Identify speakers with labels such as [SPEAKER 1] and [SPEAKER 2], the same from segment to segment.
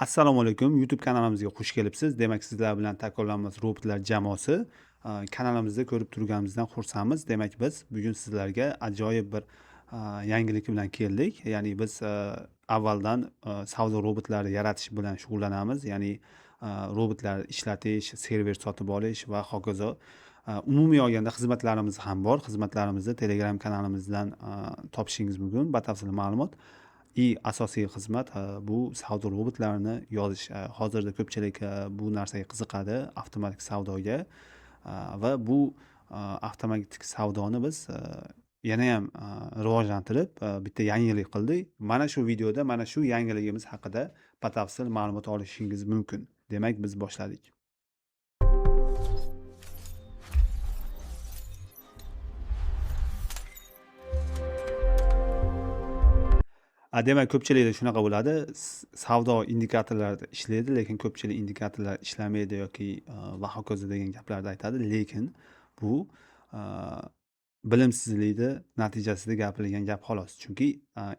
[SPEAKER 1] Assalomu alaykum. YouTube kanalimizga xush kelibsiz. Demak, sizlar bilan takrorlanmas robotlar jamoasi kanalimizda ko'rib turganimizdan xursandmiz. Demak, biz bugun sizlarga ajoyib bir yangilik bilan keldik. Ya'ni biz avvaldan savdo robotlari yaratish bilan shug'ullanamiz. Ya'ni robotlar ishlatish, server sotib olish va hokazo. Umumiy olganda xizmatlarimiz ham bor. Xizmatlarimizni Telegram kanalimizdan topishingiz mumkin. Batafsil ma'lumot. Asosiy xizmat bu savdo robotlarini yozish. Hozirda ko'pchilik bu narsaga qiziqadi, avtomatik savdoga. Va bu avtomatik savdoni biz yanayam rivojlantirib bitta yangilik qildik. Mana shu videoda mana shu yangiligimiz haqida batafsil ma'lumot olishingiz mumkin. Demak, biz boshladik. Demak, ko'pchilikda shunaqa bo'ladi. Savdo indikatorlarida ishlaydi, lekin ko'pchilik indikatorlar ishlamaydi yoki va hokazo degan gaplarni aytadi. Lekin bu bilimsizlikni natijasida gapirilgan gap xolos. Chunki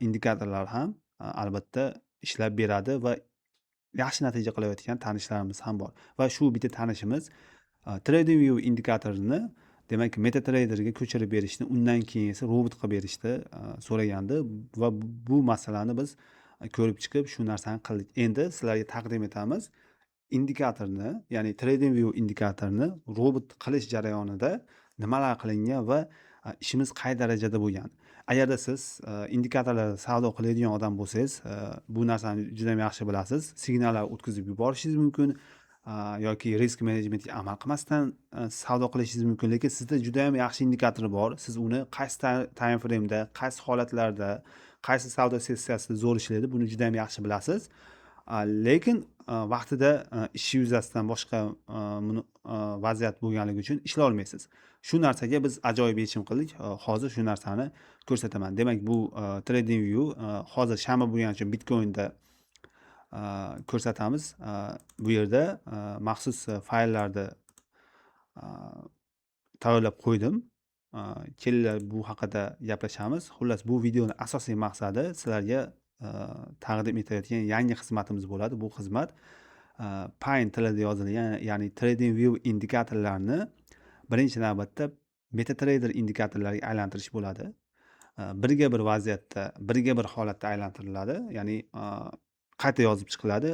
[SPEAKER 1] indikatorlar ham albatta ishlab beradi va yaxshi natija qilayotgan tanishlarimiz ham bor. Va shu bitta tanishimiz TradingView indikatorini demak MetaTrader'ga ko'chirib berishni, undan keyin esa robot qilib berishni so'ragandi va bu masalani biz ko'rib chiqib shu narsani qildik. Endi sizlarga taqdim etamiz. Indikatorni, ya'ni TradingView indikatorini robot qilish jarayonida nimalar qilingan va ishimiz qay darajada bo'lgan. Agarda siz indikatorlarda savdo qiladigan odam bo'lsangiz, bu narsani juda ham yaxshi bilasiz. Signallar o'tkazib yuborishingiz mumkin yoki risk menejmentga amal qilmasdan savdo qilishingiz mumkin. Lekin sizda juda ham yaxshi indikator bor. Siz uni qaysi time frame'da, qaysi holatlarda, qaysi savdo sessiyasida zo'r ishlaydi, buni juda ham yaxshi bilasiz. Lekin vaqtida ish yuzasidan boshqa vaziyat bo'lganligi uchun ishlay olmaysiz. Shu narsaga biz ajoyib yechim qildik. Hozir shu narsani ko'rsataman. Demak, bu TradingView hozir shama bo'lgani uchun Bitcoin'da ko'rsatamiz. Bu yerda maxsus fayllarni tayyorlab qo'ydim. Kelinglar bu haqida gaplashamiz. Xullas, bu videoning asosiy maqsadi sizlarga taqdim etayotgan yangi xizmatimiz bo'ladi. Bu xizmat Pine tilida yozilgan, ya'ni TradingView indikatorlarini birinchi navbatda MetaTrader indikatorlariga aylantirish bo'ladi. Birga bir vaziyatda, birga bir holatda aylantiriladi. Ya'ni qayta yozib chiqiladi.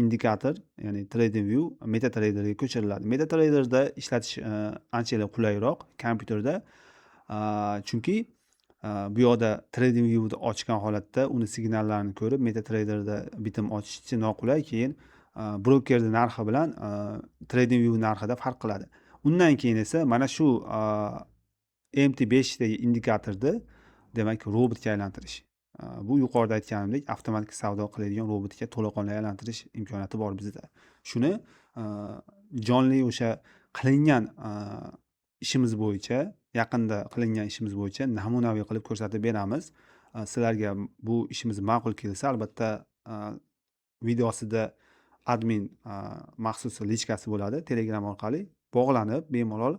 [SPEAKER 1] Indikator, ya'ni TradingView MetaTrader'ga ko'chiriladi. MetaTrader'da ishlatish anchalar qulayroq kompyuterda. Chunki bu yoqda TradingView'ni ochgan holatda uni signallarini ko'rib, MetaTrader'da bitim ochishi noqulay, keyin brokerning narxi bilan TradingView narxida farq qiladi. Undan keyin esa mana shu MT5 dagi indikatorni demak robotga aylantirish. Bu yuqorida aytganimdek avtomatik savdo qiladigan robotga to'laqonli aylantirish imkoniyati bor bizda. Shuni jonli o'sha qilingan ishimiz bo'yicha, yaqinda qilingan ishimiz bo'yicha namunaviy qilib ko'rsatib beramiz. Sizlarga bu ishimiz ma'qul kelsa, albatta videosida admin maxsus lichkasi bo'ladi. Telegram orqali bog'lanib bemalol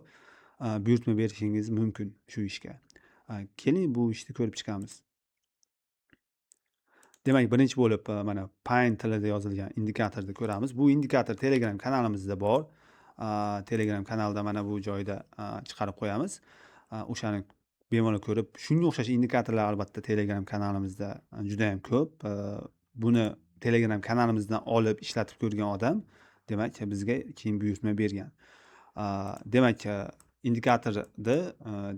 [SPEAKER 1] buyurtma berishingiz mumkin shu ishga. Keling bu ishni ko'rib chiqamiz. Demak, birinchi bo'lib mana Pine tilida yozilgan indikatorni ko'ramiz. Bu indikator Telegram kanalimizda bor. Telegram kanalida mana bu joyda chiqarib qo'yamiz. O'shani bemalol ko'rib, shunga o'xshash indikatorlar albatta Telegram kanalimizda juda ham ko'p. Buni Telegram kanalimizdan olib ishlatib ko'rgan odam, demak, bizga keyin buyurtma bergan. Demak, indikatorni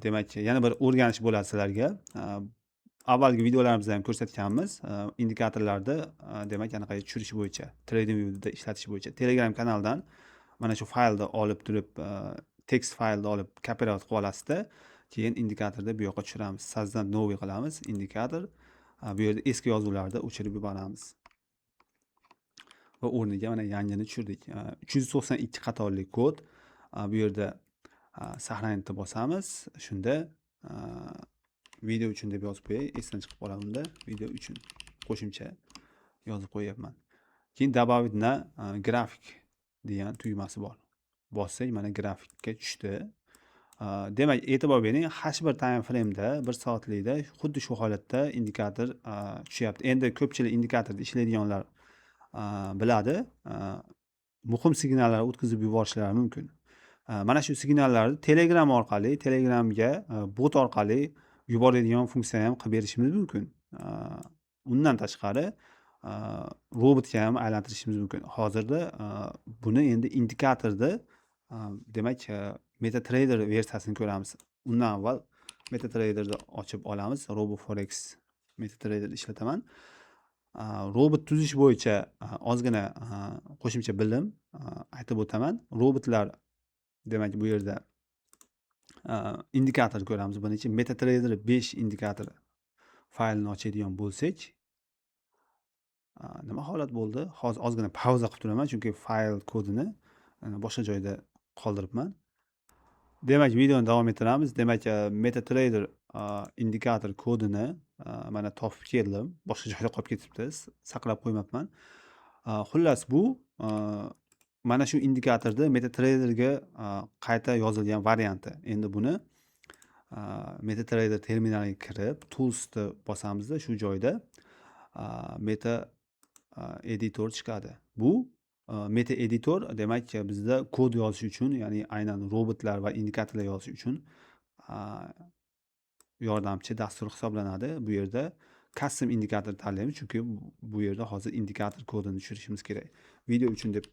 [SPEAKER 1] demak, yana bir o'rganish bo'ladi sizlarga. Avvalgi videolarimizda ham ko'rsatganmiz. Indikatorlarni demak, anaqaga tushirish bo'yicha, TradingView'da ishlatish bo'yicha Telegram kanaldan mana shu faylni olib turib, text faylni olib kopirovat qilib olasizda, keyin indikatorni bu yoqqa tushiramiz. Sazdan noviy qilamiz indikator. Bu yerda eski yozuvlarni o'chirib yuboramiz. Va o'rniga mana yangini tushirdik. 392 qatorli kod. Bu yerda saqlanishni bosamiz. Shunda video uchun deb yozib qo'yay. Esdan chiqib qoladi unda. Video uchun qo'shimcha yozib qo'yapman. Keyin добавить na grafik degan tugmasi bor. Bossak mana grafikka tushdi. Demak, e'tibor bering, H1 time frame'da 1 soatlikda xuddi shu holatda indikator tushyapti. Endi ko'pchilik indikatorda ishlaydiganlar biladi. Muhim signallar o'tkazib yuborishlari mumkin. Mana shu signallarni Telegramga bot orqali yuboradigan funksiya ham qilib berishimiz mumkin. Undan tashqari robotga ham aylantirishimiz mumkin. Hozirda buni endi indikatorda demak MetaTrader versiyasini ko'ramiz. Undan avval MetaTrader'ni ochib olamiz. RoboForex MetaTrader ishlataman. Robot tuzish bo'yicha ozgina qo'shimcha bilim aytib o'taman. Robotlar demak bu yerda indikator ko'ramiz. Buning ichida MetaTrader 5 indikator faylini ochadigan bo'lsak, nima holat bo'ldi? Hozir ozgina pauza qilib turaman, chunki fayl kodini boshqa joyda qoldiribman. Demak, videoni davom ettiramiz. Demak, MetaTrader indikator kodini mana topib keldim. Boshqa joyda qolib ketibdi. Saqlab qo'ymabman. Xullas bu mana shu indikatorda MetaTraderga qayta yozilgan varianti. Endi buni MetaTrader terminaliga kirib, Tools'ni bosamizda shu joyda Meta editor chiqadi. Bu Meta editor demak bizda kod yozish uchun, ya'ni aynan robotlar va indikatorlar yozish uchun yordamchi dastur hisoblanadi. Bu yerda custom indikator tanlaymiz, chunki bu yerda hozir indikator kodini tushirishimiz kerak. Video uchun deb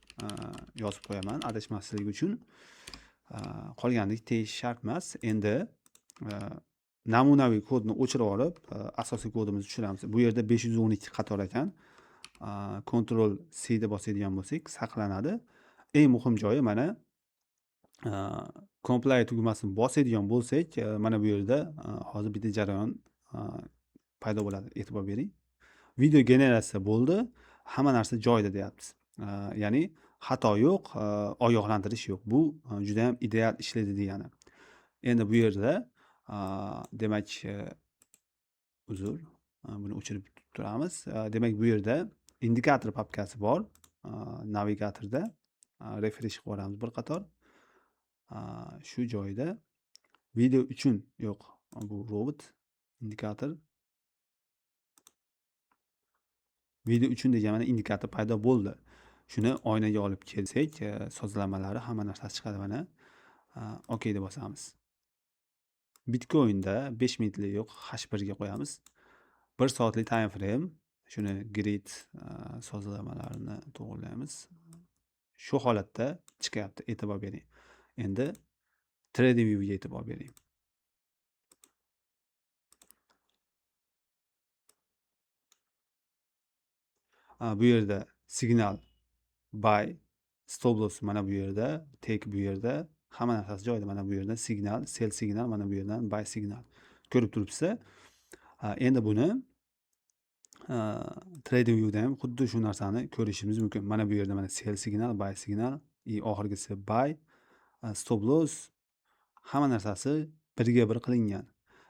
[SPEAKER 1] yozib qo'yaman, adashmaslik uchun. Qolganini tegish shart emas. Endi namunaviy kodni o'chirib olib, asosiy kodimizni tushiramiz. Bu yerda 512 qator ekan. Ctrl C da bosadigan bo'lsak, saqlanadi. Eng muhim joyi mana compile tugmasini bosadigan bo'lsak, mana bu yerda hozir bitta jarayon paydo bo'ladi. E'tibor bering. Video generatsiya bo'ldi. Hamma narsa joyida deyapmiz. Ya'ni xato yo'q, ogohlantirish yo'q. Bu juda ham ideal ishlaydi degani. Endi bu yerda demak uzr, buni o'chirib turamiz. Demak bu yerda indikator papkasi bor. Navigatorda refresh qilib olamiz bir qator. Shu joyda video uchun yo'q, bu robot indikator. Video uchun degan mana indikator paydo bo'ldi. Shuni oynaga olib kelsak, sozlamalari hamma narsasi chiqadi mana. OK deb bosamiz. Bitcoin'da 5 minutlik yo'q, H1 ga qo'yamiz. 1 soatlik time frame. Shuni grid sozlamalarini to'g'rilaymiz. Shu holatda chiqyapti, e'tibor bering. Endi Trading View ga e'tibor bering. Bu yerda signal buy, stop loss mana bu yerda, take bu yerda, hamma narsasi joyida. Mana bu yerdan signal, sell signal, mana bu yerdan buy signal. Ko'rib turibsiz. Endi buni Trading View'da ham xuddi shu narsani ko'rishimiz mumkin. Mana bu yerda mana sell signal, buy signal, oxirgisi buy, stop loss, hamma narsasi birga bir qilingan.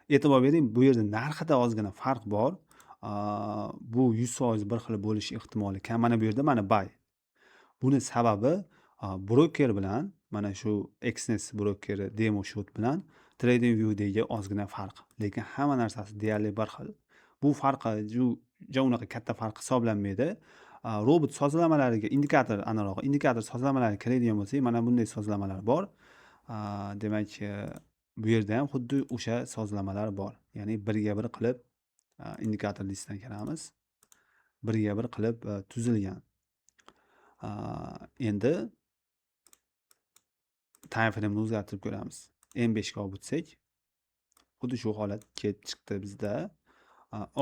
[SPEAKER 1] E'tibor bering, bu yerda narxida ozgina farq bor. Bu 100% bir xil bo'lish ehtimoli kam. Mana bu yerda mana buy. Buni sababi broker bilan, mana shu Exness brokeri demo shot bilan Trading View'dagi ozgina farq. Lekin hamma narsasi deyarli bir xil. Bu farqi unaqa katta farq hisoblanmaydi. Robot sozlamalariga indikator sozlamalariga kiradigan bo'lsak, mana bunday sozlamalar bor. Demak, bu yerda ham xuddi o'sha sozlamalar bor. Ya'ni birga bir qilib indikator listidan kiramiz. Birga bir qilib tuzilgan. Endi time frame ni o'zgartirib ko'ramiz. M5 ga olib o'tsak, xuddi shu holat kelib chiqdi bizda.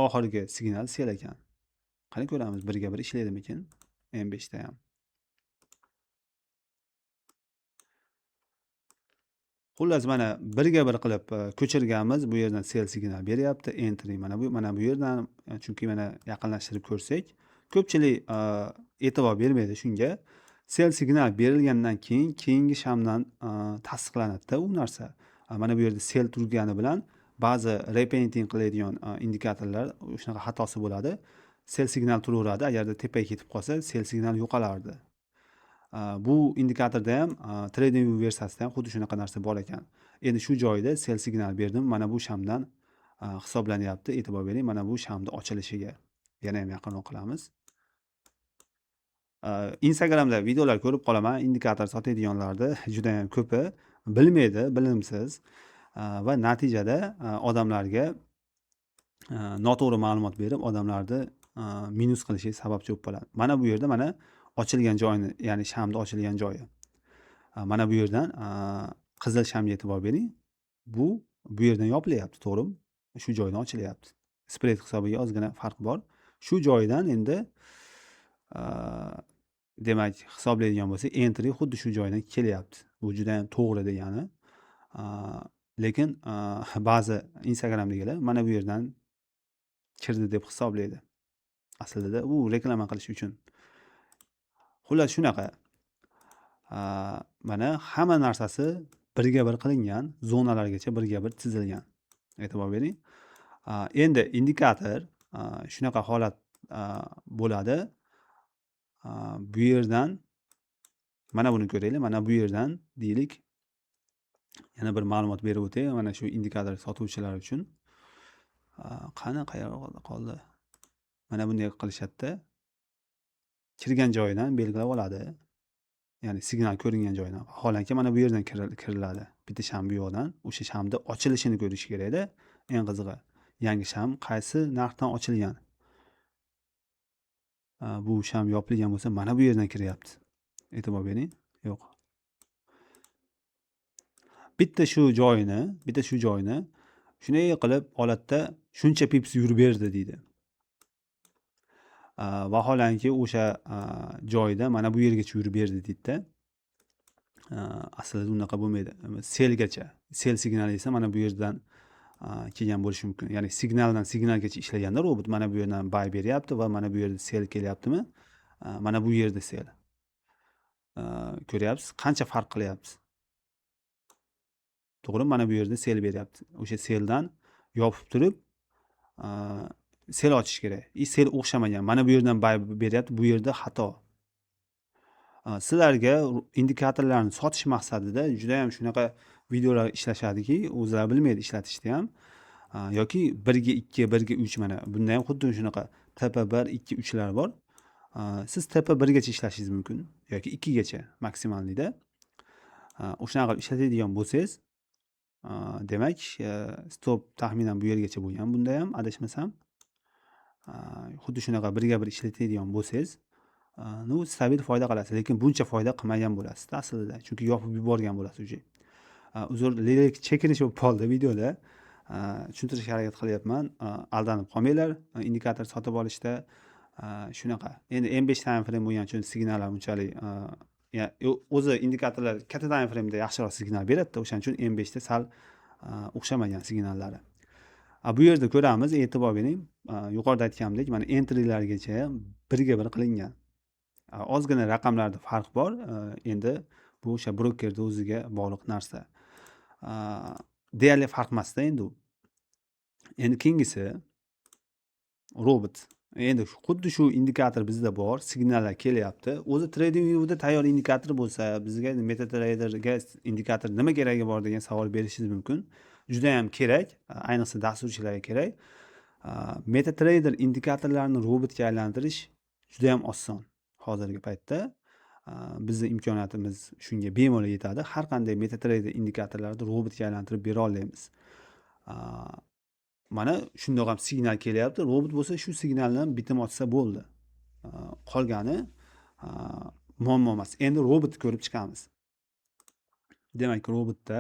[SPEAKER 1] Oxirgi signal sell ekan. Qani ko'ramiz, birga bir ishlaydimikin M5 da ham. Xullas mana birga bir qilib ko'chirganmiz. Bu yerdan sell signal beryapti. Entry mana bu yerdan, chunki mana yaqinlashtirib ko'rsak, ko'pchilik e'tibor bermaydi shunga. Sell signal berilgandan keyin keyingi shamdan tasdiqlanadi-da u narsa. Mana bu yerda sell turgani bilan ba'zi repainting qiladigan indikatorlar shunaqa xatosi bo'ladi. Sell signal turaveradi. Agarda tepaga ketib qolsa, sell signal yo'qolardi. Bu indikatorda ham Trading View versiyasida ham xuddi shunaqa narsa bor ekan. Endi shu joyda sell signal berdim. Mana bu shamdan hisoblanyapti. E'tibor bering, mana bu shamni ochilishiga. Yana ham yaqinroq qilamiz. Instagramda videolar ko'rib qolaman, indikator sotadiganlarni juda ham ko'pi bilmaydi, bilimsiz va natijada odamlarga noto'g'ri ma'lumot berib, odamlarni minus qilishiga sababchi bo'lib qoladi. Mana bu yerda mana ochilgan joyini, ya'ni shamni ochilgan joyi. Mana bu yerdan qizil shamga e'tibor bering. Bu yerdan yopilyapti, to'g'rimi? Shu joydan ochilyapti. Spread hisobiga ozgina farq bor. Shu joydan endi demak hisoblaydigan bo'lsak, entry xuddi shu joydan kelyapti. Bu juda ham to'g'ri degani. Lekin ba'zi Instagramdagilar mana bu yerdan kirdi deb hisoblaydi. Aslida u reklama qilish uchun. Xullas shunaqa. Mana hamma narsasi birga bir qilingan, zonalargacha birga bir chizilgan. E'tibor bering. Endi indikator shunaqa holat bo'ladi. Bu yerdan mana buni ko'raylik. Mana bu yerdan deylik, yana bir ma'lumot berib o'tay. Mana shu indikator sotuvchilar uchun. Qani qayerda qoldi? Mana bunday qilishadi. Kirgan joyidan belgilab oladi. Ya'ni signal ko'ringan joydan. Vaholanki mana bu yerdan kiriladi. Bitta sham bu yoqdan. O'sha shamni ochilishini ko'rish kerak-da. Eng qizig'i, yangi sham qaysi narxdan ochilgan. Bu sham yopilgan bo'lsa, mana bu yerdan kiryapti. E'tibor bering. Yo'q. Bitta shu joyini shunday qilib olatda shuncha pips yurib berdi deydi. Vaholanki o'sha joyda mana bu yergacha yurib berdi deydi-da. Aslida unaqa bo'lmaydi. Selgacha, sel signali esa mana bu yerdan kelgan bo'lishi mumkin. Ya'ni signaldan signalgacha ishlaganda robot mana bu yerdan buy beryapti va mana bu yerda sel kelyaptimi? Mana bu yerda sel. Ko'ryapsiz, qancha farq qilyapti. To'g'ri, mana bu yerda sel beryapti. O'sha seldan yopib turib sel ochish kerak. Sel o'xshamagan. Mana bu yerdan buy beryapti, bu yerda xato. Sizlarga indikatorlarni sotish maqsadida juda ham shunaqa videolar ishlashadiki, o'zlari bilmaydi ishlatishni ham. Yoki 1 ga 2, 1 ga 3 mana bunda ham xuddi shunaqa TP1, 2, 3 lar bor. Siz TP1 gacha ishlashingiz mumkin yoki 2 gacha maksimallikda. O'shanaqa qilib ishlatadigan bo'lsangiz, demak, stop taxminan bu yergacha bo'lgan. Bunda ham adashmasam, xuddi shunaqa birga bir ishlatadigan bo'lsangiz, stabil foyda qilasiz, lekin buncha foyda qilmagan bo'lasiz aslida, chunki yopib yuborgan bo'lasiz uje. Uzr, chekinish bo'lib qoldi videoda. Tushuntirishga harakat qilyapman. Aldanib qolmanglar. Indikator sotib olishda shunaqa. Endi M5 time frame bo'lgani uchun signallar unchalik o'zi indikatorlar katta time frame'da yaxshiroq signal beradi-da, o'shaning uchun M5 da sal o'xshamagan signallari. Bu yerda ko'ramiz, e'tibor bering. Yuqorida aytganimdek, mana entrylargacha birga bir qilingan. Ozgina raqamlarda farq bor. Endi bu o'sha brokerning o'ziga bog'liq narsa. Deyarli farq emas-da endi u. Endi keyingisi robot. Endi xuddi shu indikator bizda bor, signallar kelyapti. O'zi TradingView'da tayyor indikator bo'lsa, bizga MetaTrader'ga indikator nima keragi bor degan savol berishingiz mumkin. Juda ham kerak, ayniqsa dasturchilarga kerak. MetaTrader indikatorlarini robotga aylantirish juda ham oson. Hozirgi paytda bizning imkoniyatimiz shunga bemalol yetadi. Har qanday MetaTrader indikatorlarni robotga aylantirib bera olamiz. Mana shundoq ham signal kelyapti. Robot bo'lsa shu signaldan bitim ochsa bo'ldi. Qolgani muammo emas. Endi robotni ko'rib chiqamiz. Demak, robotda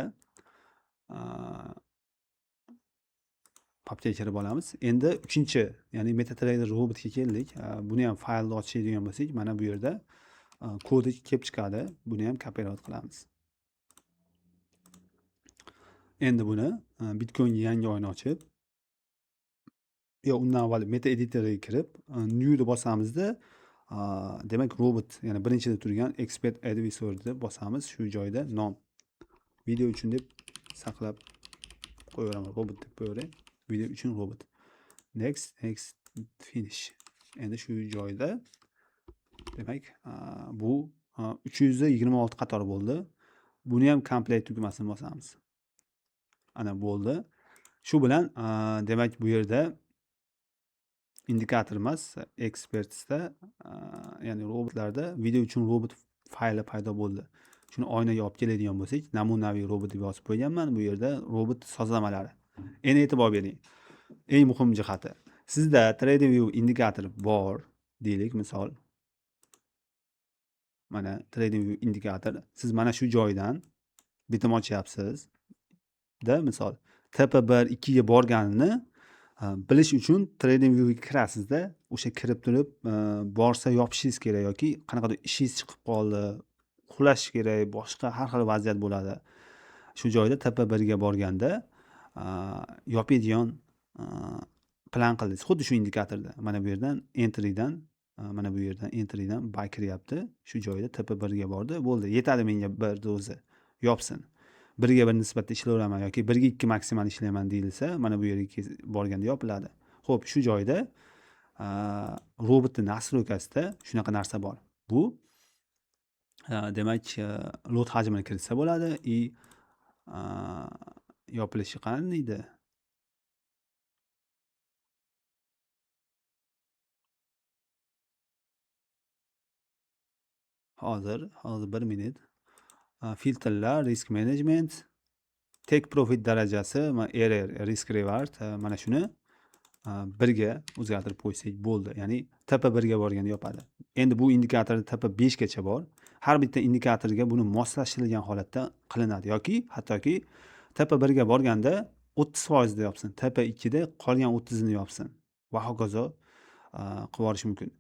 [SPEAKER 1] papkaga kirib olamiz. Endi 3-chi, ya'ni MetaTrader robotga keldik. Buni ham faylni ochadigan bo'lsak, mana bu yerda kodi kelib chiqadi. Buni ham kopirovat qilamiz. Endi buni Bitcoin yangi oyni ochib, undan avval meta editoriga kirib, new deb bosamizda, demak robot, ya'ni birinchida turgan expert advisor deb bosamiz. Shu joyda nom video uchun deb saqlab qo'yaveraman, robot deb qo'yaveray. Video uchun robot. Next, finish. Endi shu joyda demak, bu 326 qator bo'ldi. Buni ham complete tugmasini bosamiz. Ana bo'ldi. Shu bilan demak bu yerda indikator emas, Experts'da, ya'ni robotlarda video uchun robot fayli paydo bo'ldi. Shuni oynaga olib keladigan bo'lsak, namunaviy robot deb yozib qo'yganman. Bu yerda robot sozlamalari. Endi e'tibor bering. Eng muhim jihati. Sizda TradingView indikator bor deylik, misol. Mana TradingView indikator. Siz mana shu joydan bitim ochyapsiz. Da misol TP1 2 ga borganini bilish uchun TradingViewga kirasizda, o'sha kirib turib borsa yopishingiz kerak yoki qanaqadir ishingiz chiqib qoldi, uxlash kerak, boshqa har xil vaziyat bo'ladi. Shu joyda TP1 ga borganda yopadigan plan qildingiz. Xuddi shu indikatorda. Mana bu yerdan entrydan mana bu yerdan entrydan buy kiryapti. Shu joyda TP1 ga bordi. Bo'ldi, yetadi menga bir do'zi. Yopsin. 1 ga 1 nisbatda ishlayveraman yoki 1 ga 2 maksimal ishlayman deyilsa, mana bu yerga borganda yopiladi. Xo'p, shu joyda robotning nastroykasida shunaqa narsa bor. Bu demak, lot hajmini kiritsa bo'ladi и yopilishi qanday edi? Hozir 1 minut. Filtrlar, risk management, take profit darajasi, error, risk reward, mana shuni 1 ga o'zgartirib qo'ysak bo'ldi. Ya'ni TP1 ga borganda yopadi. Endi bu indikatorda TP5 gacha bor. Har bitta indikatorga buni moslashtirilgan holatda qilinadi yoki hattoki TP1 ga borganda 30% da yopsin, TP2 da qolgan 30 ni yopsin va hokazo qilib yuborish mumkin.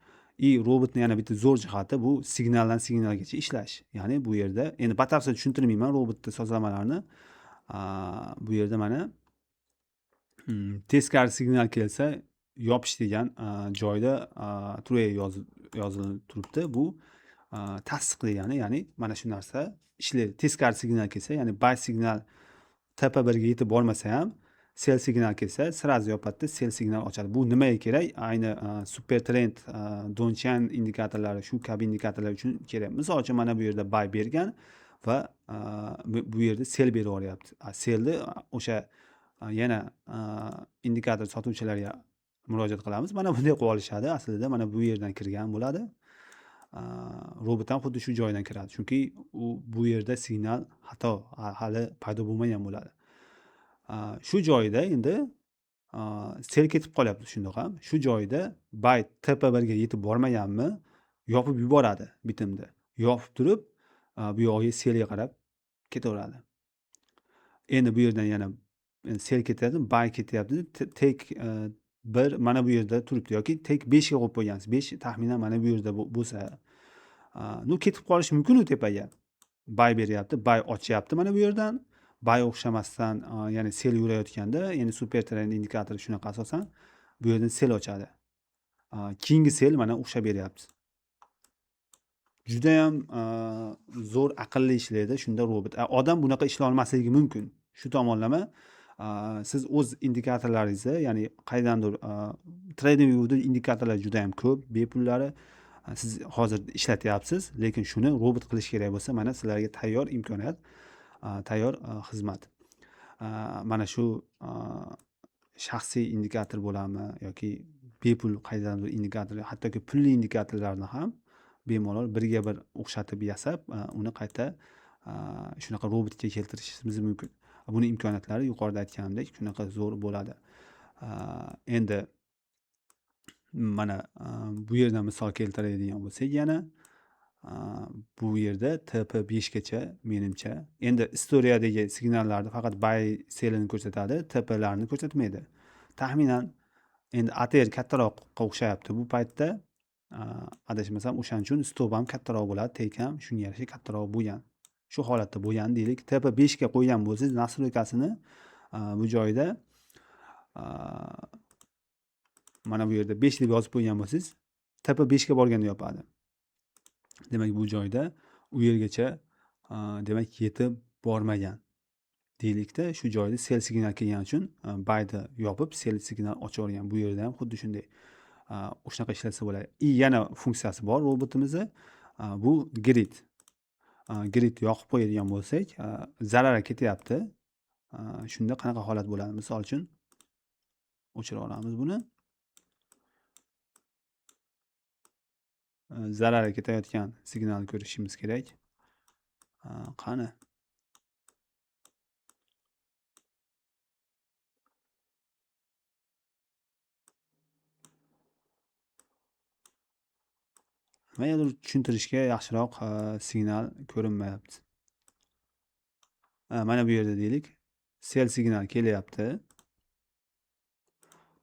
[SPEAKER 1] Robotning yana bitta zo'r jihati bu signaldan signalgacha ishlash. Ya'ni bu yerda endi batafsil tushuntirmayman robotning sozlamalarini. Bu yerda mana teskari signal kelsa yopish degan joyda true yozilib turibdi. Bu tasdiq degani, ya'ni mana shu narsa ishlaydi. Teskari signal kelsa, ya'ni buy signal TP1 ga yetib bormasa ham sell signal kelsa sirazi yopadida, sell signal ochadi. Bu nimaga kerak? Ayni super trend, Donchian indikatorlari, shu kabi indikatorlar uchun kerak. Misol uchun mana bu yerda buy bergan va bu yerda sell berib yuboryapti. Sellni o'sha yana indikator sotuvchilarga murojaat qilamiz. Mana bunday qilib olishadi. Aslida mana bu yerdan kirgan bo'ladi. Robot ham xuddi shu joydan kiradi. Chunki u bu yerda signal xato hali paydo bo'lmagan bo'ladi. Shu joyda endi sell ketib qolyapti shundoq ham. Shu joyda buy TP1 ga yetib bormaganmi, yopib yuboradi bitimda. Yopib turib, bu yog'iga sellga qarab ketaveradi. Endi bu yerdan yana sell ketyapti, buy ketyapti. Take 1 mana bu yerda turibdi yoki take 5 ga qo'yib qo'ygansiz. 5 taxminan mana bu yerda bo'lsa, ketib qolishi mumkin u tepaga. Buy beryapti, buy ochyapti mana bu yerdan. Buy o'xshamasdan, ya'ni sell yurayotganda, ya'ni super trend indikatori shunaqa asosan bu yerdan sell ochadi. Keyingi sell mana o'xshab beryapti. Juda ham zo'r aqlli ishlaydi shunda robot. Odam bunaqa ishlay olmasligi mumkin. Shu tomonlama siz o'z indikatorlaringizni, ya'ni qaydandir TradingView'da indikatorlar juda ham ko'p, bepullari siz hozir ishlatyapsiz, lekin shuni robot qilish kerak bo'lsa, mana sizlarga tayyor imkoniyat, tayyor xizmat. Mana shu shaxsiy indikator bo'ladimi yoki bepul qaydandir indikator, hattoki pulli indikatorlarni ham bemalol 1 ga 1 o'xshatib yasab, uni qayta shunaqa robotga keltirishimiz mumkin. Buni imkoniyatlari yuqorida aytganimdek shunaqa zo'r bo'ladi. Endi mana bu yerdan misol keltiradigan bo'lsak yana bu yerda TP5 gacha menimcha. Endi istoriyadagi signallarni faqat buy sellini ko'rsatadi, TPlarni ko'rsatmaydi. Taxminan endi ATR kattaroqqa o'xshayapti bu paytda. Adashmasam o'shaning uchun stop ham kattaroq bo'ladi, tek ham shunga yarasha kattaroq bo'lgan. Shu holatda bo'lgan deylik. TP5 ga qo'ygan bo'lsangiz, nastroykasini bu joyda mana bu yerda 5 deb yozib qo'ygan bo'lsangiz, TP5 ga borganda yopadi. Demak, bu joyda u yergacha demak yetib bormagan. Deylikda, shu joyda sell signal kelgani uchun buyni yopib, sell signal ochavergan. Bu yerda ham xuddi shunday shunaqa ishlatsa bo'ladi. Yana funksiyasi bor robotimizda. Bu grid. Grid yoqib qo'yadigan bo'lsak, zarar ketyapti. Shunda qanaqa holat bo'ladi? Misol uchun o'chirib olamiz buni. zararga ketayotgan signalni ko'rishimiz kerak. Qani? Nimagadir tushuntirishga yaxshiroq signal ko'rinmayapti. Mana bu yerda deylik, sel signal kelyapti.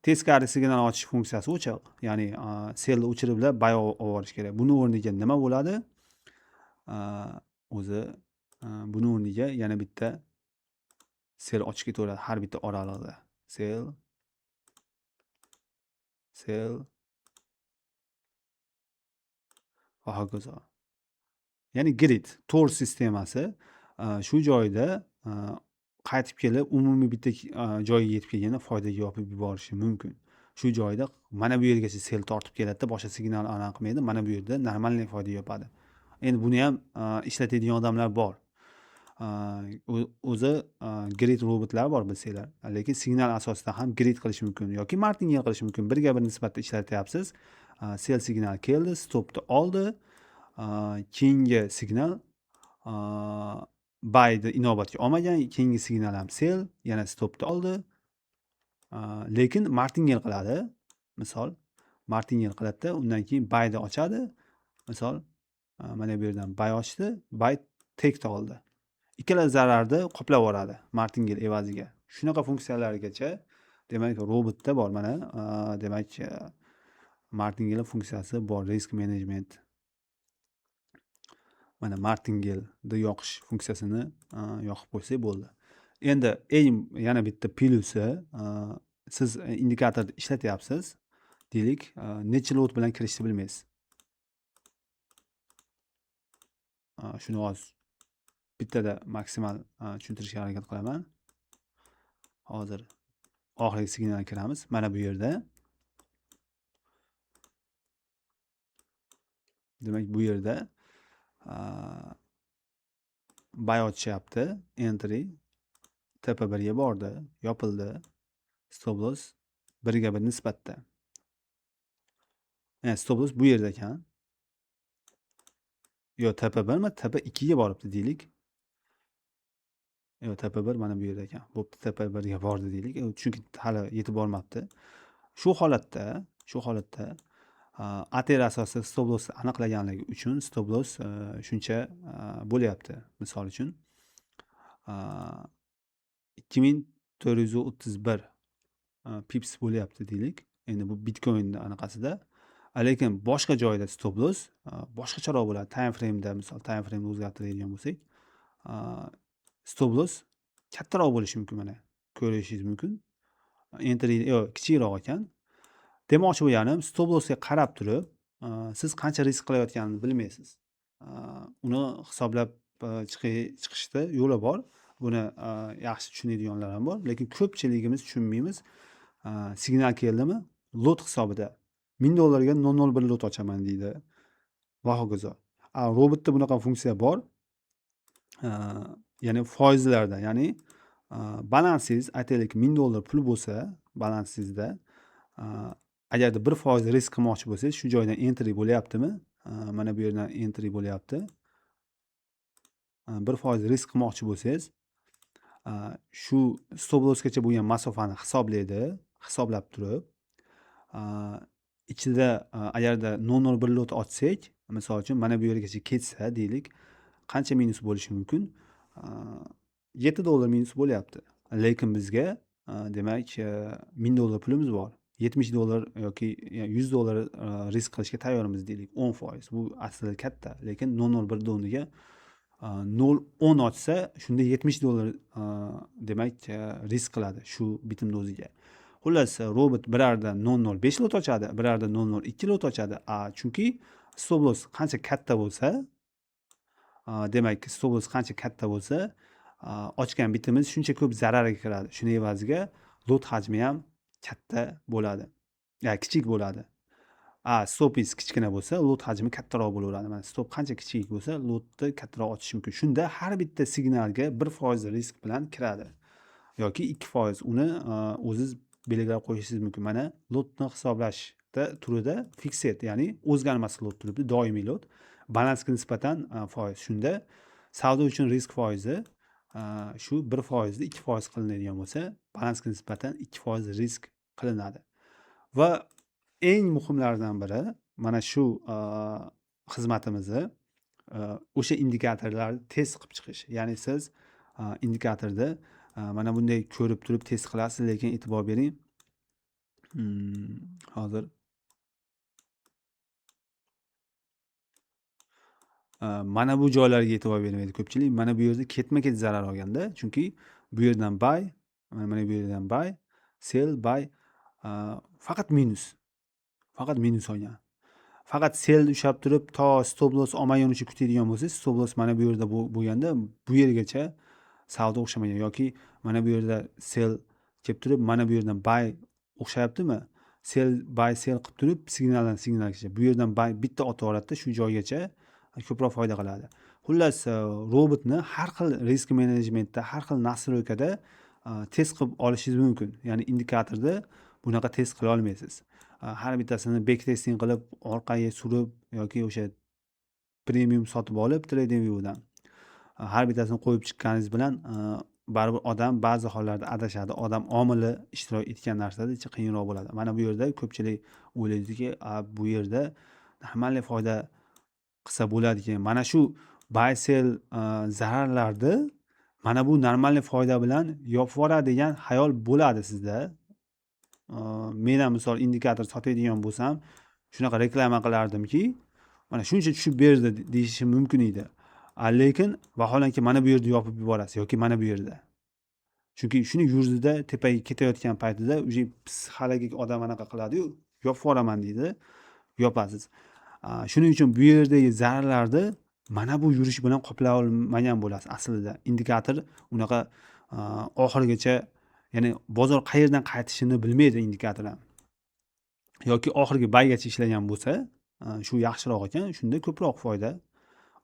[SPEAKER 1] Teskari signal ochish funksiyasi o'chiq. Ya'ni selni o'chirib bayo olib kerak. Buni o'rniga nima bo'ladi? O'zi buni o'rniga yana bitta sel ochib ketaveradi har bitta oralig'ida. Sel va hokazo. Ya'ni grid, tor sistemasi shu joyda qaytib kelib umumiy bitta joyga yetib kelganda foydaga yopib yuborishi mumkin. Shu joyda mana bu yergacha sel tortib keladida, boshqa signal anaqa qilmaydi. Mana bu yerda normalniy foydaga yopadi. Endi buni ham ishlatadigan odamlar bor. O'zi grid robotlar bor bilsanglar, lekin signal asosida ham grid qilish mumkin yoki martingale qilish mumkin. Birga bir nisbatda ishlatyapsiz. Sel signal keldi, stopni oldi. Keyingi signal byni inobatga olmagan, keyingi signal ham sel, yana stopni oldi. Lekin martingale qiladi. Misol martingale qiladida, undan keyin byni ochadi. Misol mana bu yerdan by ochdi, by tekni oldi. Ikkala zararni qoplab yuboradi martingale evaziga. Shunaqa funksiyalargacha demak robotda bor. Mana demak martingale funksiyasi bor, risk management. Mana martingale yoqish funksiyasini yoqib qo'ysak bo'ldi. Endi yana bitta plyusi, siz indikatorni ishlatyapsiz, deylik, necha lot bilan kirishni bilmaysiz. Shuni hozir bittada maksimal tushuntirishga harakat qilaman. Hozir oxirgi signalga kiramiz. Mana bu yerda. Demak, bu yerda buy ochyapti, entry TP1 ga bordi, yopildi. Stop loss 1 ga 1 nisbatda. Stop loss bu yerda ekan. Yo, TP1 mi? TP2 ga boribdi deylik. Yo, TP1 mana bu yerda ekan. Bo'pti, TP1 ga bordi deylik. Chunki hali yetib bormabdi. Shu holatda ATR asosida stop loss aniqlaganligi uchun stop loss shuncha bo'lyapti. Misol uchun 2431 pips bo'lyapti deylik. Endi bu Bitcoinning anaqasida. Lekin boshqa joyda stop loss boshqacharoq bo'ladi. Time frame'da, misol time frame'ni o'zgartiradigan bo'lsak, stop loss kattaroq bo'lishi mumkin, mana ko'rishingiz mumkin. Entry kichikroq ekan. Demoqchi bo'lganim, stop lossga qarab turib, siz qancha risk qilayotganini bilmaysiz. Uni hisoblab chiqishda yo'li bor. Buni yaxshi tushunadiganlar ham bor, lekin ko'pchiligimiz tushunmaymiz. Signal keldimi, lot hisobida $1000 ga 001 lot ochaman deydi va hokazo. Robotda bunaqa funksiya bor. Ya'ni foizlarda, ya'ni balansingiz aytaylik $1000 pul bo'lsa, balansingizda agarda 1% risk qilmoqchi bo'lsangiz, shu joydan entry bo'lyaptimi? Mana bu yerdan entry bo'lyapti. 1% risk qilmoqchi bo'lsangiz, shu stop lossgacha bo'lgan masofani hisoblaydi, hisoblab turib, ichida agarda 001 lot ochsak, misol uchun mana bu yergacha ketsa deylik, qancha minus bo'lishi mumkin? $7 minus bo'lyapti. Lekin bizga demak $1000 pulimiz bor. $70 yoki $100 risk qilishga tayyormiz deylik, 10%. Bu aslida katta, lekin 001 o'rniga 0.10 ochsa, shunda $70 demak risk qiladi shu bitimni o'ziga. Xullas, robot birarda 0.05 lot ochadi, birarda 0.02 lot ochadi. Chunki stop loss qancha katta bo'lsa, demak stop loss qancha katta bo'lsa, ochgan bitimiz shuncha ko'p zararga kiradi. Shuning evaziga lot hajmi ham katta bo'ladi. Kichik bo'ladi. Stopingiz kichkina bo'lsa, lot hajmi kattaroq bo'laveradi. Mana stop qancha kichik bo'lsa, lotni kattaroq ochish mumkin. Shunda har bitta signalga 1% risk bilan kiradi. Yoki 2%. Uni o'zingiz belgilab qo'yishingiz mumkin. Mana lotni hisoblashni ikkita turida fixed, ya'ni o'zgarmas lot turibdi, doimiy lot. Balansga nisbatan foiz. Shunda savdo uchun risk foizi shu 1% ni 2% qilinadigan bo'lsa, balansga nisbatan 2% risk qilinadi. Va eng muhimlaridan biri mana shu xizmatimizni o'sha indikatorlarni test qilib chiqish. Ya'ni siz indikatorda mana bunday ko'rib turib test qilasiz, lekin e'tibor bering. Hozir mana bu joylarga e'tibor bermaydi ko'pchilik. Mana bu yerda ketma-ket zarar olganda, chunki bu yerdan buy, mana bu yerdan buy, sell, buy, faqat minus. Faqat minus olgan. Faqat sell ushlab turib to stop loss olmagunicha kutadigan bo'lsangiz, stop loss mana bu yerda bo'lganda bu yergacha savdo o'xshamagan yoki mana bu yerda sell kelib turib, mana bu yerdan buy o'xshayaptimi? Sell, buy, sell qilib turib signaldan signalgacha bu yerdan buy bitta otib yuboradida, shu joygacha ko'proq foyda qiladi. Xullas, robotni har xil risk menejmentda, har xil nastroykada test qilib olishingiz mumkin. Ya'ni indikatorda bunaqa test qila olmaysiz. Har bittasini backtesting qilib, orqaga surib yoki o'sha premium sotib olib TradingView'dan har bittasini qo'yib chiqqaningiz bilan baribir odam ba'zi hollarda adashadi. Odam omili ishtirok etgan narsada qiyinroq bo'ladi. Mana bu yerda ko'pchilik o'ylaydiki, bu yerda normalniy foyda qilsa bo'ladi ekan. Mana shu buy sell zararlarni mana bu normalniy foyda bilan yopib yuboradi degan xayol bo'ladi sizda. Men ham misol indikator sotadigan bo'lsam, shunaqa reklama qilardimki, mana shuncha tushib berdi deyishim mumkin edi. Lekin vaholanki mana bu yerda yopib yuborasiz yoki mana bu yerda. Chunki shuni yuzida tepaga ketayotgan paytida uje psixologik odam anaqa qiladi-yu, yopib yuboraman deydi, yopasiz. Shuning uchun bu yerdagi zararlarni mana bu yurish bilan qoplay olmagan bo'lasiz aslida. Indikator unaqa oxirigacha, ya'ni bozor qayerdan qaytishini bilmaydi indikator ham. Yoki oxirgi baygacha ishlagan bo'lsa, shu yaxshiroq ekan, shunda ko'proq foyda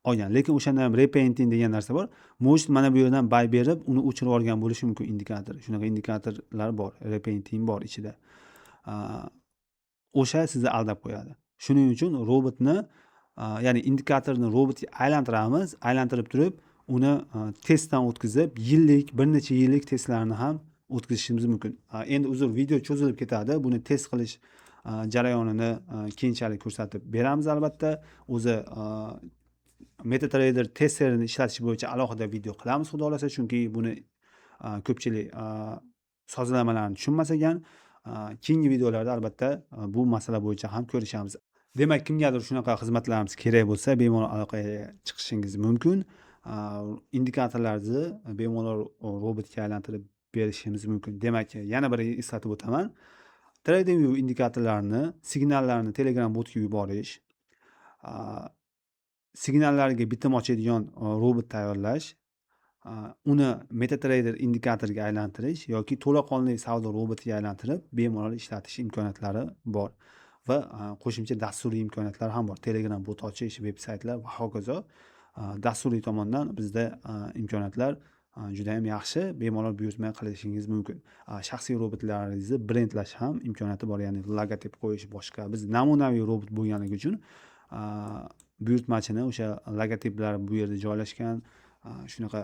[SPEAKER 1] olgan. Lekin o'shanda ham repainting degan narsa bor. Может mana bu yerdan buy berib, uni o'chirib olgan bo'lishi mumkin indikator. Shunaqa indikatorlar bor, repainting bor ichida. O'sha sizni aldab qo'yadi. Shuning uchun robotni, ya'ni indikatorni robotga aylantiramiz, aylantirib turib, uni testdan o'tkazib, yillik, bir necha yillik testlarni ham o'tkazishimiz mumkin. Endi uzr, video cho'zilib ketadi. Buni test qilish jarayonini keyinchalik ko'rsatib beramiz albatta. O'zi MetaTrader testerini ishlatish bo'yicha alohida video qilamiz, xudo xolasa, chunki buni ko'pchilik sozlamalarni tushunmas ekan. Keyingi videolarda albatta bu masala bo'yicha ham ko'rishamiz. Demak, kimgadir shunaqa xizmatlarimiz kerak bo'lsa, bemalol aloqaga chiqishingiz mumkin. Indikatorlarni bemalol robotga aylantirib berishimiz mumkin. Demak, yana bir eslatib o'taman. TradingView indikatorlarini, signallarni Telegram botga yuborish, signallarga bitim ochadigan robot tayyorlash, uni MetaTrader indikatoriga aylantirish yoki to'laqonli savdo robotiga aylantirib bemalol ishlatish imkoniyatlari bor va qo'shimcha dasturiy imkoniyatlar ham bor. Telegram bot ochish, veb-saytlar va hokazo. Dasturiy tomondan bizda imkoniyatlar juda ham yaxshi, bemalol buyurtma qilishingiz mumkin. Shaxsiy robotlaringizni brendlash ham imkoniyati bor, ya'ni logotip qo'yish boshqa. Biz namunaviy robot bo'lganligi uchun buyurtmachini o'sha logotiplar bu yerda joylashgan shunaqa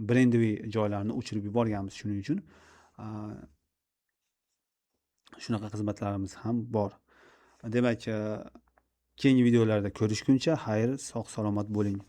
[SPEAKER 1] brendiviy joylarni o'chirib yuborganmiz. Shuning uchun shunaqa xizmatlarimiz ham bor. Demak, keyingi videolarda ko'rishguncha xayr, sog' salomat bo'ling.